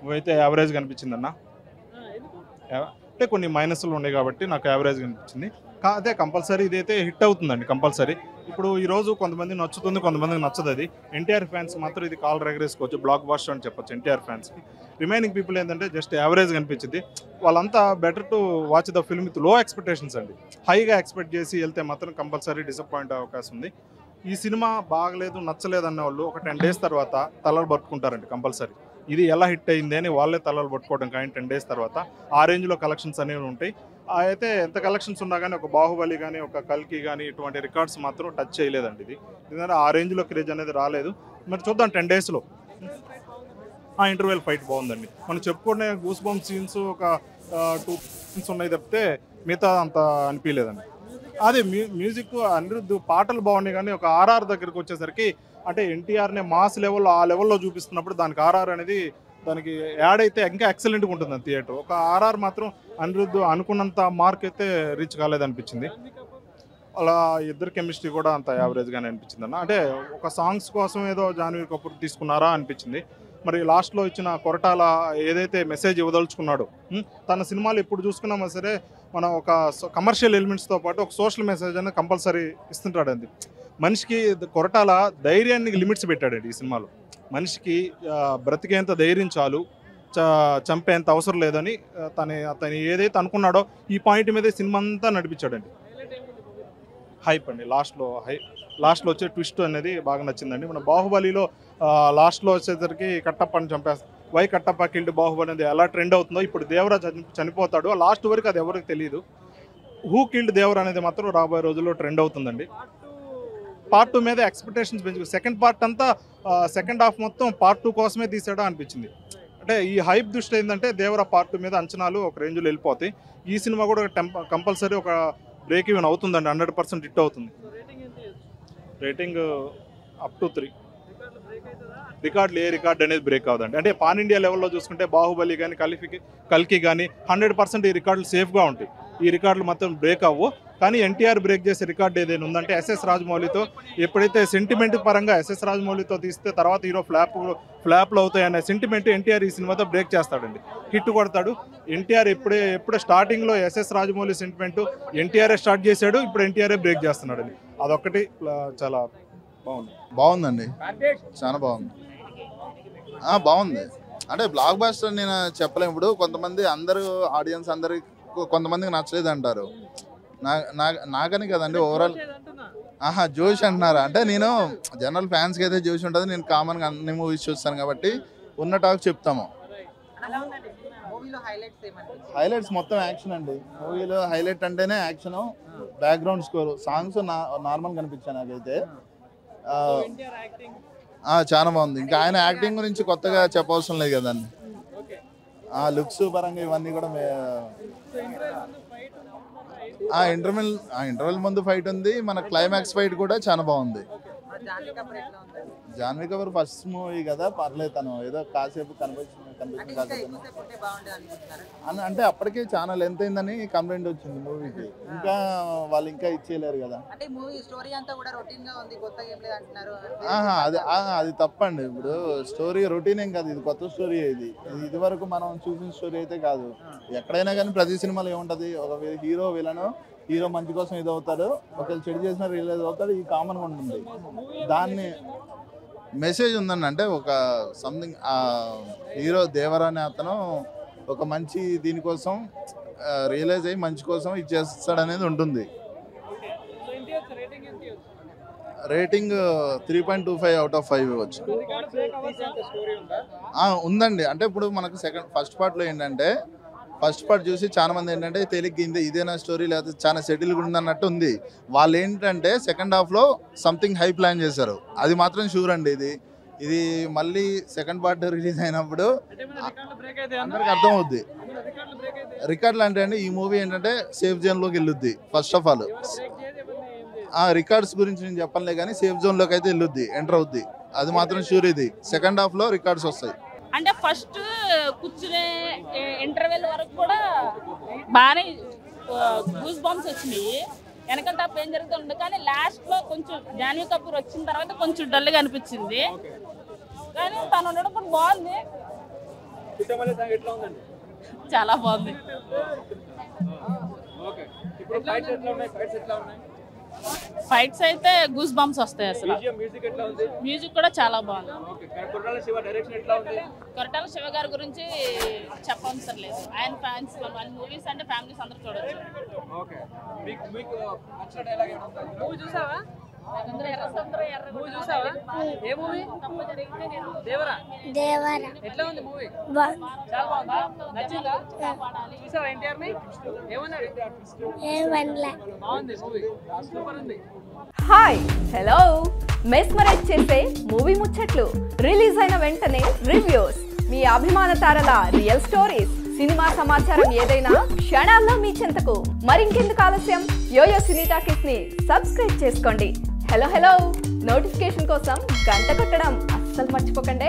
Movie అయితే యావరేజ్గా అనిపించిందన్న. అంటే కొన్ని మైనస్లు ఉన్నాయి కాబట్టి నాకు యావరేజ్గా అనిపించింది. అదే కంపల్సరీ ఇదైతే హిట్ అవుతుందండి కంపల్సరీ. ఇప్పుడు ఈరోజు కొంతమంది నచ్చుతుంది, కొంతమందికి నచ్చదు. అది ఎన్టీఆర్ ఫ్యాన్స్ మాత్రం ఇది కాల్ ఎగరేసుకోవచ్చు, బ్లాక్ బాస్టర్ అని చెప్పొచ్చు ఎన్టీఆర్ ఫ్యాన్స్కి. రిమైనింగ్ పీపుల్ ఏంటంటే జస్ట్ యావరేజ్గా అనిపించింది. వాళ్ళంతా better to watch the film with లో ఎక్స్పెక్టేషన్స్ అండి. హైగా ఎక్స్పెక్ట్ చేసి వెళ్తే మాత్రం కంపల్సరీ డిసప్పాయింట్ అయ్యే అవకాశం ఉంది. ఈ సినిమా బాగలేదు నచ్చలేదు అన్న వాళ్ళు ఒక 10 days తర్వాత తలలు పట్టుకుంటారండి కంపల్సరీ. ఇది ఎలా హిట్ అయింది అని వాళ్ళే తలలు పట్టుకోవడం కానీ 10 days తర్వాత ఆ రేంజ్లో కలెక్షన్స్ అనేవి ఉంటాయి. అయితే ఎంత కలెక్షన్స్ ఉన్నా కానీ ఒక బాహుబలి కానీ ఒక కల్కి కానీ ఇటువంటి రికార్డ్స్ మాత్రం టచ్ చేయలేదండి. ఇది ఎందుకంటే ఆ రేంజ్లో క్రేజ్ అనేది రాలేదు. మరి చూద్దాం 10 daysలో. ఆ ఇంటర్వెల్ ఫైట్ బాగుందండి. మనం చెప్పుకునే గూస్ బంప్ సీన్స్ ఒక 2 సీన్స్ ఉన్నాయి తప్పితే మిగతా అంత అనిపించలేదండి. అదే మ్యూజిక్ అనిరుద్ధ్ పాటలు బాగున్నాయి కానీ ఒక ఆర్ఆర్ దగ్గరికి వచ్చేసరికి అంటే ఎన్టీఆర్ని మాస్ లెవెల్లో ఆ లెవెల్లో చూపిస్తున్నప్పుడు దానికి ఆర్ఆర్ అనేది దానికి యాడ్ అయితే ఇంకా ఎక్సలెంట్గా ఉంటుంది థియేటర్. ఒక ఆర్ఆర్ మాత్రం అనిరుద్ధ్ అనుకున్నంత మార్క్ అయితే రీచ్ కాలేదనిపించింది. అలా ఇద్దరు కెమిస్ట్రీ కూడా అంత యావరేజ్గానే అనిపించింది అన్న. అంటే ఒక సాంగ్స్ కోసం ఏదో జాన్వీ కపూర్ తీసుకున్నారా అనిపించింది. మరి లాస్ట్లో ఇచ్చిన కొరటాల ఏదైతే మెసేజ్ ఇవ్వదలుచుకున్నాడో తన సినిమాలు ఎప్పుడు చూసుకున్నా సరే మనం ఒక కమర్షియల్ ఎలిమెంట్స్తో పాటు ఒక సోషల్ మెసేజ్ అనేది కంపల్సరీ ఇస్తుంటాడండి. మనిషికి కొరటాల ధైర్యానికి లిమిట్స్ పెట్టాడండి ఈ సినిమాలో. మనిషికి బ్రతికేంత ధైర్యం చాలు, చంపేంత అవసరం లేదని తను ఏదైతే అనుకున్నాడో ఈ పాయింట్ మీదే సినిమా అంతా నడిపించాడండి. హైప్ అండి లాస్ట్లో వచ్చే ట్విస్ట్ అనేది బాగా నచ్చిందండి. మన బాహుబలిలో లాస్ట్లో వచ్చేసరికి కట్టప్పని చంపేస్తారు. వై కట్టప్ప కిల్డ్ బాహుబలి అనేది ఎలా ట్రెండ్ అవుతుందో ఇప్పుడు దేవరా చనిపోతాడు లాస్ట్ వరకు అది ఎవరికి తెలియదు. హూ కిల్డ్ దేవరా అనేది మాత్రం రాబోయే రోజుల్లో ట్రెండ్ అవుతుందండి. పార్ట్ 2 మీద ఎక్స్పెక్టేషన్స్ పెంచుకు సెకండ్ పార్ట్ అంతా సెకండ్ హాఫ్ మొత్తం పార్ట్ 2 కోసమే తీసాడా అనిపించింది. అంటే ఈ హైప్ దృష్టి ఏంటంటే దేవరా పార్ట్ 2 మీద అంచనాలు ఒక రేంజ్లో వెళ్ళిపోతాయి. ఈ సినిమా కూడా కంపల్సరీ ఒక బ్రేక్ ఈవెన్ అవుతుందండి. 100% హిట్ అవుతుంది. Rating up to 3. రికార్డులు ఏ రికార్డ్ అనేది బ్రేక్ అవుతుంది. అంటే పాన్ ఇండియా లెవెల్లో చూసుకుంటే బాహుబలి కానీ కల్కి కానీ 100% ఈ రికార్డులు సేఫ్గా ఉంటాయి. ఈ రికార్డులు మాత్రం బ్రేక్ అవ్వు. కానీ ఎన్టీఆర్ బ్రేక్ చేసే రికార్డు ఏదైనా ఉందంటే ఎస్ఎస్ రాజమౌళితో. ఎప్పుడైతే సెంటిమెంట్ పరంగా ఎస్ఎస్ రాజమౌళితో తీస్తే తర్వాత హీరో ఫ్లాప్లు అవుతాయి అనే సెంటిమెంట్ ఎన్టీఆర్ ఈ సినిమాతో బ్రేక్ చేస్తాడండి. హిట్ కొడతాడు. ఎన్టీఆర్ ఎప్పుడే స్టార్టింగ్లో ఎస్ఎస్ రాజమౌళి సెంటిమెంట్ ఎన్టీఆర్ఏ స్టార్ట్ చేశాడు. ఇప్పుడు ఎన్టీఆర్ఏ బ్రేక్ చేస్తున్నాడండి. అదొక్కటి చాలా బాగుందండి. చాలా బాగుంది. బాగుంది అంటే బ్లాక్ బాస్టర్ నేను చెప్పలేము. ఇప్పుడు కొంతమంది ఆడియన్స్ అందరికి కొంతమందికి నచ్చలేదు అంటారు. నాకని కదండి ఓవరాల్ జోష్ అంటున్నారా అంటే నేను జనరల్ ఫ్యాన్స్కి అయితే జోష్ ఉంటుంది. నేను కామన్గా అన్ని మూవీస్ చూస్తాను కాబట్టి ఉన్న టాక్ చెప్తాము. హైలైట్స్ మొత్తం యాక్షన్ అండి. మూవీలో హైలైట్ అంటేనే action, background score, songs normal కనిపించాయి నాకైతే. చాలా బాగుంది. ఇంకా ఆయన యాక్టింగ్ గురించి కొత్తగా చెప్పవసరం లేదు కదండి. లుక్స్ పరంగా ఇవన్నీ కూడా ఇంటర్వెల్ ముందు ఫైట్ ఉంది. మన క్లైమాక్స్ ఫైట్ కూడా చాలా బాగుంది. జాన్వీ కపూర్ ఫస్ట్ మూవీ కదా, పర్లేదు. తను ఏదో కాసేపు కనిపించింది అంటే అప్పటికే చాలా లెంత్ అయిందని కంప్లైంట్ వచ్చింది మూవీకి. ఇంకా వాళ్ళు ఇంకా ఇచ్చేయలేరు కదా. అది తప్పండి. ఇప్పుడు స్టోరీ రొటీన్ ఏం కాదు, ఇది కొత్త స్టోరీ. ఇది వరకు మనం చూసిన స్టోరీ అయితే కాదు. ఎక్కడైనా కానీ ప్రతి సినిమాలో ఏముంటది, ఒక హీరో విలను, హీరో మంచి కోసం ఇది అవుతాడు, ఒకవేళ చెడు చేసిన రియలైజ్ అవుతాడు. ఈ కామన్గా ఉంటుంది. దాన్ని మెసేజ్ ఉందండి. అంటే ఒక సంథింగ్ హీరో దేవరా అనే అతను ఒక మంచి దీనికోసం రియలైజ్ అయ్యి మంచి కోసం ఇది చేస్తాడనేది ఉంటుంది. రేటింగ్ 3.25 out of 5 ఇవ్వచ్చు. ఉందండి. అంటే ఇప్పుడు మనకు ఫస్ట్ పార్ట్లో ఏంటంటే ఫస్ట్ పార్ట్ చూసి చాలా మంది ఏంటంటే తేలిగ్గింది ఇదేనా స్టోరీ, లేకపోతే చాలా సెటిల్గా ఉందన్నట్టు ఉంది. వాళ్ళు ఏంటంటే సెకండ్ హాఫ్లో సంథింగ్ హై ప్లాన్ చేశారు. అది మాత్రం షూర్ అండి. ఇది మళ్ళీ సెకండ్ పార్ట్ రిలీజ్ అయినప్పుడు అందరికి అర్థం అవుద్ది. రికార్డులు అంటే అండి ఈ మూవీ ఏంటంటే సేఫ్ జోన్లోకి వెళ్ళుద్ది. ఫస్ట్ ఆఫ్ ఆల్ రికార్డ్స్ గురించి నేను చెప్పలే కానీ సేఫ్ జోన్లోకి అయితే వెళ్ళుద్ది, ఎంటర్ అవుద్ది. అది మాత్రం షూర్. ఇది సెకండ్ హాఫ్లో రికార్డ్స్ వస్తాయి. అంటే ఫస్ట్ కూర్చునే ఇంటర్వెల్ వరకు కూడా బాగానే గూస్ బంప్స్ వచ్చినాయి. వెనకాల తప్ప ఏం జరుగుతుంది. కానీ లాస్ట్లో కొంచెం జాన్వీ కపూర్ వచ్చిన తర్వాత కొంచెం డల్గా అనిపించింది. కానీ తను ఉండడం కూడా బాగుంది. చుట్టమల్లె సాంగ్ ఎట్లా ఉందండి? చాలా బాగుంది. ఓకే, ఇప్పుడు ఫైట్స్ ఎట్లా ఉన్నాయి? ఫైట్స్ అయితే గూస్ బంప్స్ వస్తాయి అసలు. మ్యూజిక్ ఎట్లా ఉంది? మ్యూజిక్ కూడా చాలా బాగుంది. ఓకే, కొరటాల శివ డైరెక్షన్ ఎట్లా ఉంది? కొరటాల శివ గారి గురించి చెప్పవసరం లేదు. ఆయన ఫ్యాన్స్, ఆయన మూవీస్ అంటే ఫ్యామిలీస్ అందరూ చూడొచ్చు. ఓకే, మీకు నచ్చిన డైలాగ్ ఏమైనా ఉందా? మూవీ చూసావా? మూవీ చూసావా? ఏ మూవీ? దేవరా. ఎట్లా ఉంది మూవీ? చాలా బాగుందా? నచ్చిందా? చూసావా ఎన్టీఆర్ ని? ఏమన్నాడు? బాగుంది మూవీ, సూపర్ ఉంది. హాయ్, హలో, మెస్మరైజ్ చేసే మూవీ ముచ్చట్లు, రిలీజ్ అయిన వెంటనే రివ్యూస్, మీ అభిమాన తారల రియల్ స్టోరీస్, సినిమా సమాచారం ఏదైనా క్షణాల్లో మీ చెంతకు. మరింకెందుకు ఆలస్యం, యోయో సినీ టాకీస్ ని సబ్స్క్రైబ్ చేసుకోండి. హలో హలో నోటిఫికేషన్ కోసం గంట కొట్టడం అస్సలు మర్చిపోకండి.